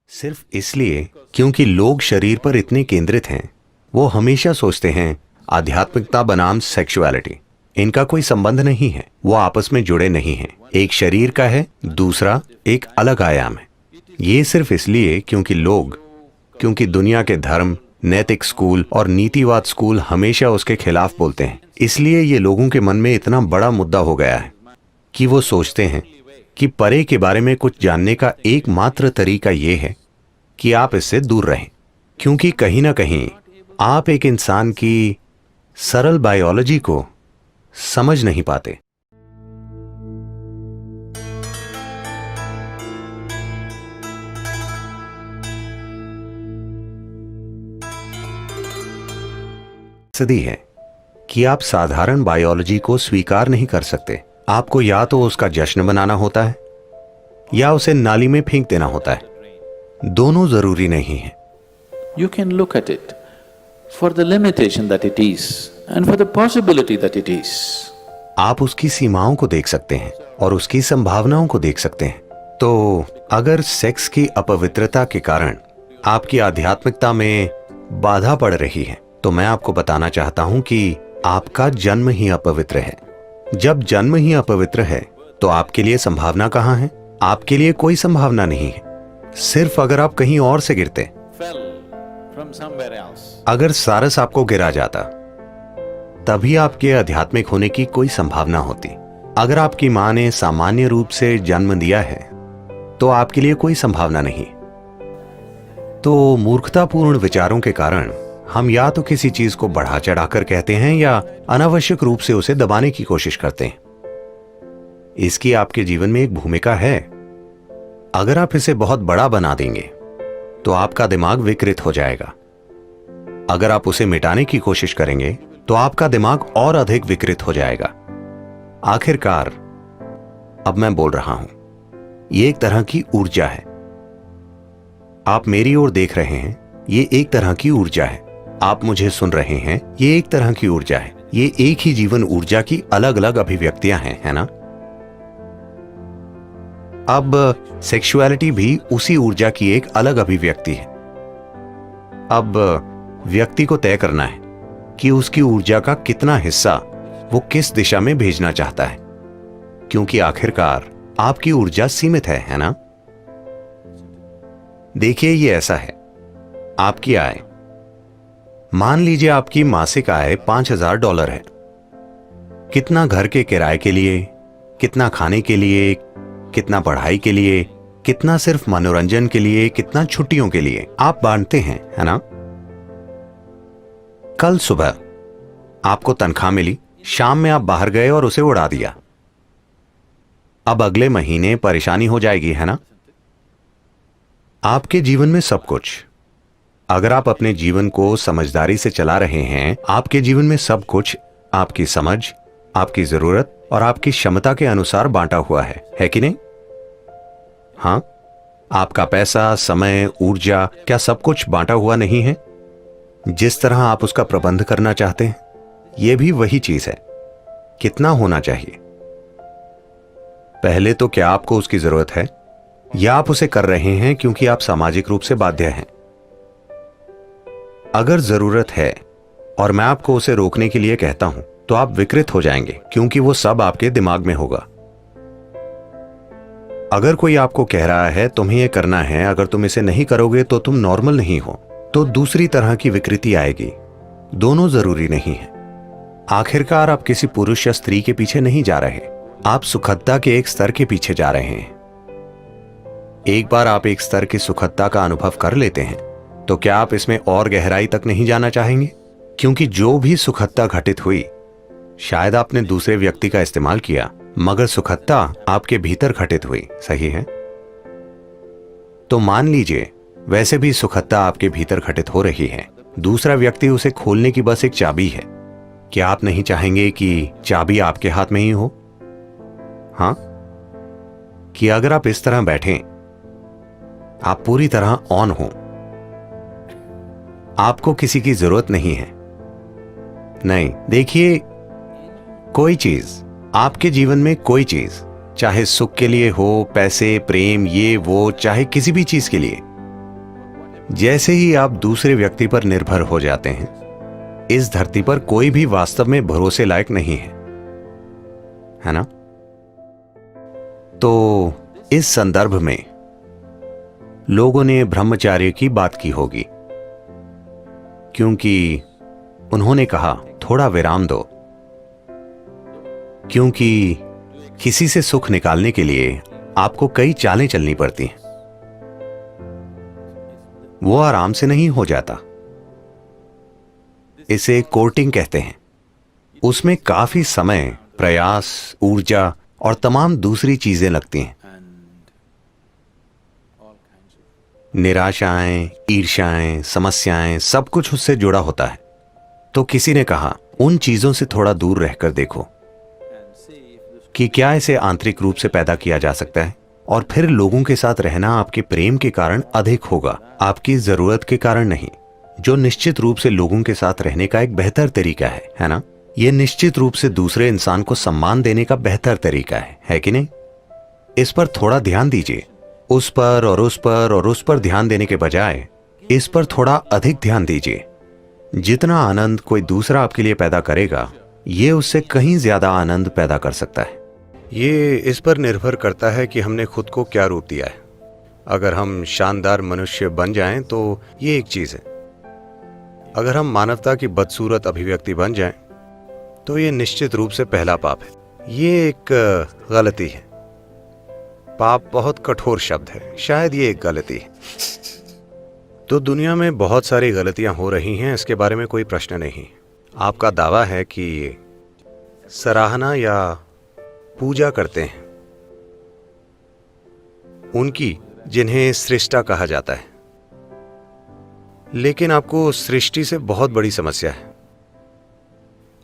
सिर्फ इसलिए क्योंकि लोग शरीर पर इतने केंद्रित हैं। वो हमेशा सोचते हैं आध्यात्मिकता बनाम सेक्सुअलिटी, इनका कोई संबंध नहीं है, वो आपस में जुड़े नहीं हैं। एक शरीर का है, दूसरा एक अलग आयाम है। ये सिर्फ इसलिए क्योंकि दुनिया के धर्म, नैतिक स्कूल और नीतिवाद स्कूल हमेशा उसके खिलाफ बोलते हैं। इसलिए ये लोगों के मन में इतना बड़ा मुद्दा हो गया है कि वो सोचते हैं कि परे के बारे में कुछ जानने का एकमात्र तरीका ये है कि आप इससे दूर रहें, क्योंकि कहीं ना कहीं आप एक इंसान की सरल बायोलॉजी को समझ नहीं पाते। सदी है कि आप साधारण बायोलॉजी को स्वीकार नहीं कर सकते। आपको या तो उसका जश्न बनाना होता है या उसे नाली में फेंक देना होता है। दोनों जरूरी नहीं है। You can look at it for the limitation that it is and for the possibility that it is. आप उसकी सीमाओं को देख सकते हैं और उसकी संभावनाओं को देख सकते हैं। तो अगर सेक्स की अपवित्रता के कारण आपकी आध्यात्मिकता में बाधा पड़ रही है, तो मैं आपको बताना चाहता हूं कि आपका जन्म ही अपवित्र है। जब जन्म ही अपवित्र है तो आपके लिए संभावना कहां है? आपके लिए कोई संभावना नहीं है, सिर्फ अगर आप कहीं और से गिरते। अगर सारस आपको गिरा जाता तभी आपके आध्यात्मिक होने की कोई संभावना होती। अगर आपकी मां ने सामान्य रूप से जन्म दिया है तो आपके लिए कोई संभावना नहीं। तो मूर्खतापूर्ण विचारों के कारण हम या तो किसी चीज को बढ़ा चढ़ाकर कहते हैं या अनावश्यक रूप से उसे दबाने की कोशिश करते हैं। इसकी आपके जीवन में एक भूमिका है। अगर आप इसे बहुत बड़ा बना देंगे तो आपका दिमाग विकृत हो जाएगा। अगर आप उसे मिटाने की कोशिश करेंगे तो आपका दिमाग और अधिक विकृत हो जाएगा। आखिरकार अब मैं बोल रहा हूं, ये एक तरह की ऊर्जा है। आप मेरी ओर देख रहे हैं, ये एक तरह की ऊर्जा है। आप मुझे सुन रहे हैं, ये एक तरह की ऊर्जा है। ये एक ही जीवन ऊर्जा की अलग अलग अभिव्यक्तियां हैं, है ना? अब सेक्सुअलिटी भी उसी ऊर्जा की एक अलग अभिव्यक्ति है। अब व्यक्ति को तय करना है कि उसकी ऊर्जा का कितना हिस्सा वो किस दिशा में भेजना चाहता है, क्योंकि आखिरकार आपकी ऊर्जा सीमित है ना? देखिए, ये ऐसा है, आपकी आय, मान लीजिए आपकी मासिक आय $5000 है। कितना घर के किराए के लिए, कितना खाने के लिए, कितना पढ़ाई के लिए, कितना सिर्फ मनोरंजन के लिए, कितना छुट्टियों के लिए आप बांटते हैं, है ना? कल सुबह आपको तनख्वाह मिली, शाम में आप बाहर गए और उसे उड़ा दिया। अब अगले महीने परेशानी हो जाएगी, है ना? आपके जीवन में सब कुछ, अगर आप अपने जीवन को समझदारी से चला रहे हैं, आपके जीवन में सब कुछ आपकी समझ, आपकी जरूरत और आपकी क्षमता के अनुसार बांटा हुआ है कि नहीं? हां, आपका पैसा, समय, ऊर्जा, क्या सब कुछ बांटा हुआ नहीं है? जिस तरह आप उसका प्रबंध करना चाहते हैं, यह भी वही चीज है। कितना होना चाहिए? पहले तो क्या आपको उसकी जरूरत है, या आप उसे कर रहे हैं क्योंकि आप सामाजिक रूप से बाध्य हैं? अगर जरूरत है और मैं आपको उसे रोकने के लिए कहता हूं, तो आप विकृत हो जाएंगे, क्योंकि वो सब आपके दिमाग में होगा। अगर कोई आपको कह रहा है तुम्हें यह करना है, अगर तुम इसे नहीं करोगे तो तुम नॉर्मल नहीं हो, तो दूसरी तरह की विकृति आएगी। दोनों जरूरी नहीं है। आखिरकार आप किसी पुरुष या स्त्री के पीछे नहीं जा रहे, आप सुखदता के एक स्तर के पीछे जा रहे हैं। एक बार आप एक स्तर की सुखदता का अनुभव कर लेते हैं, तो क्या आप इसमें और गहराई तक नहीं जाना चाहेंगे? क्योंकि जो भी सुखदता घटित हुई, शायद आपने दूसरे व्यक्ति का इस्तेमाल किया, मगर सुखदता आपके भीतर घटित हुई, सही है? तो मान लीजिए वैसे भी सुखदता आपके भीतर घटित हो रही है, दूसरा व्यक्ति उसे खोलने की बस एक चाबी है। क्या आप नहीं चाहेंगे कि चाबी आपके हाथ में ही हो? हां, कि अगर आप इस तरह बैठें, आप पूरी तरह ऑन हो, आपको किसी की जरूरत नहीं है। नहीं, देखिए, कोई चीज, आपके जीवन में कोई चीज, चाहे सुख के लिए हो, पैसे, प्रेम, ये वो, चाहे किसी भी चीज के लिए, जैसे ही आप दूसरे व्यक्ति पर निर्भर हो जाते हैं, इस धरती पर कोई भी वास्तव में भरोसे लायक नहीं है ना? तो इस संदर्भ में लोगों ने ब्रह्मचार्य की बात की होगी, क्योंकि उन्होंने कहा थोड़ा विराम दो, क्योंकि किसी से सुख निकालने के लिए आपको कई चालें चलनी पड़ती हैं। वो आराम से नहीं हो जाता। इसे कोर्टिंग कहते हैं। उसमें काफी समय, प्रयास, ऊर्जा और तमाम दूसरी चीजें लगती हैं। निराशाएं, ईर्ष्याएं, समस्याएं, सब कुछ उससे जुड़ा होता है। तो किसी ने कहा उन चीजों से थोड़ा दूर रहकर देखो कि क्या इसे आंतरिक रूप से पैदा किया जा सकता है, और फिर लोगों के साथ रहना आपके प्रेम के कारण अधिक होगा, आपकी जरूरत के कारण नहीं, जो निश्चित रूप से लोगों के साथ रहने का एक बेहतर तरीका है ना? यह निश्चित रूप से दूसरे इंसान को सम्मान देने का बेहतर तरीका है कि नहीं? इस पर थोड़ा ध्यान दीजिए। उस पर और उस पर और उस पर ध्यान देने के बजाय इस पर थोड़ा अधिक ध्यान दीजिए। जितना आनंद कोई दूसरा आपके लिए पैदा करेगा, ये उससे कहीं ज्यादा आनंद पैदा कर सकता है। ये इस पर निर्भर करता है कि हमने खुद को क्या रूप दिया है। अगर हम शानदार मनुष्य बन जाएं तो ये एक चीज है। अगर हम मानवता की बदसूरत अभिव्यक्ति बन जाएं तो ये निश्चित रूप से पहला पाप है। ये एक गलती है। पाप बहुत कठोर शब्द है, शायद ये एक गलती है। तो दुनिया में बहुत सारी गलतियां हो रही हैं, इसके बारे में कोई प्रश्न नहीं। आपका दावा है कि सराहना या पूजा करते हैं उनकी जिन्हें सृष्टा कहा जाता है, लेकिन आपको सृष्टि से बहुत बड़ी समस्या है।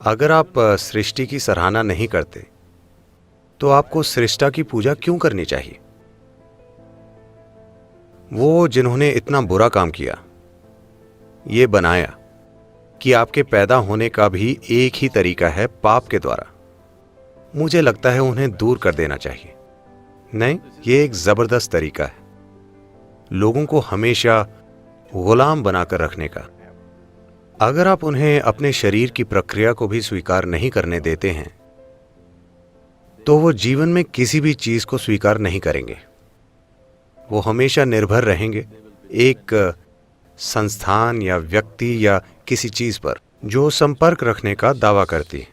अगर आप सृष्टि की सराहना नहीं करते तो आपको सृष्टा की पूजा क्यों करनी चाहिए? वो जिन्होंने इतना बुरा काम किया, ये बनाया कि आपके पैदा होने का भी एक ही तरीका है, पाप के द्वारा, मुझे लगता है उन्हें दूर कर देना चाहिए। नहीं, ये एक जबरदस्त तरीका है लोगों को हमेशा गुलाम बनाकर रखने का। अगर आप उन्हें अपने शरीर की प्रक्रिया को भी स्वीकार नहीं करने देते हैं तो वो जीवन में किसी भी चीज को स्वीकार नहीं करेंगे। वो हमेशा निर्भर रहेंगे एक संस्थान या व्यक्ति या किसी चीज पर जो संपर्क रखने का दावा करती है।